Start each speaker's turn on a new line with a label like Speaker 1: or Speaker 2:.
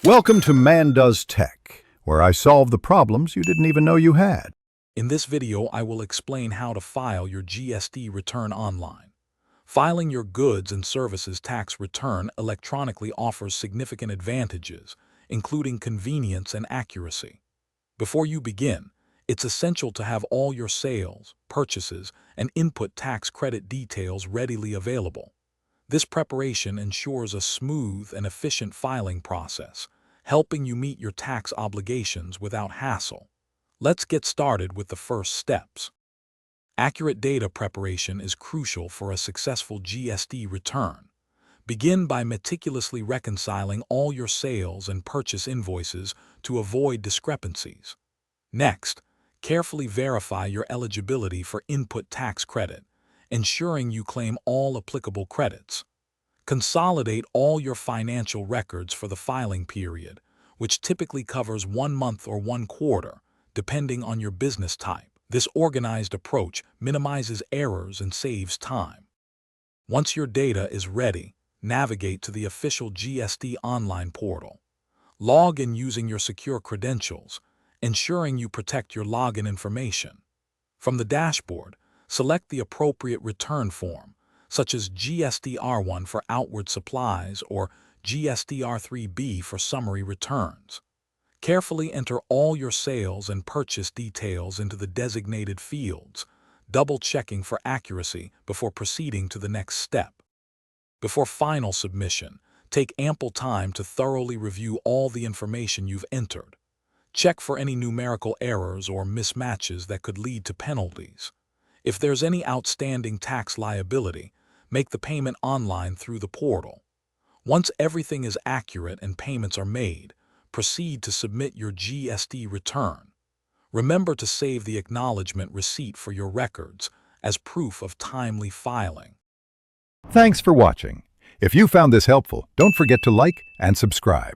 Speaker 1: Welcome to Man Does Tech, where I solve the problems you didn't even know you had.
Speaker 2: In this video, I will explain how to file your GST return online. Filing your goods and services tax return electronically offers significant advantages, including convenience and accuracy. Before you begin, it's essential to have all your sales, purchases, and input tax credit details readily available. This preparation ensures a smooth and efficient filing process, helping you meet your tax obligations without hassle. Let's get started with the first steps. Accurate data preparation is crucial for a successful GST return. Begin by meticulously reconciling all your sales and purchase invoices to avoid discrepancies. Next, carefully verify your eligibility for input tax credit, ensuring you claim all applicable credits. Consolidate all your financial records for the filing period, which typically covers 1 month or 1 quarter, depending on your business type. This organized approach minimizes errors and saves time. Once your data is ready, navigate to the official GST online portal. Log in using your secure credentials, ensuring you protect your login information. From the dashboard, select the appropriate return form, such as GST-R1 for outward supplies or GST-R3B for summary returns. Carefully enter all your sales and purchase details into the designated fields, double-checking for accuracy before proceeding to the next step. Before final submission, take ample time to thoroughly review all the information you've entered. Check for any numerical errors or mismatches that could lead to penalties. If there's any outstanding tax liability, make the payment online through the portal. Once everything is accurate and payments are made, proceed to submit your GST return. Remember to save the acknowledgement receipt for your records as proof of timely filing.
Speaker 1: Thanks for watching. If you found this helpful, don't forget to like and subscribe.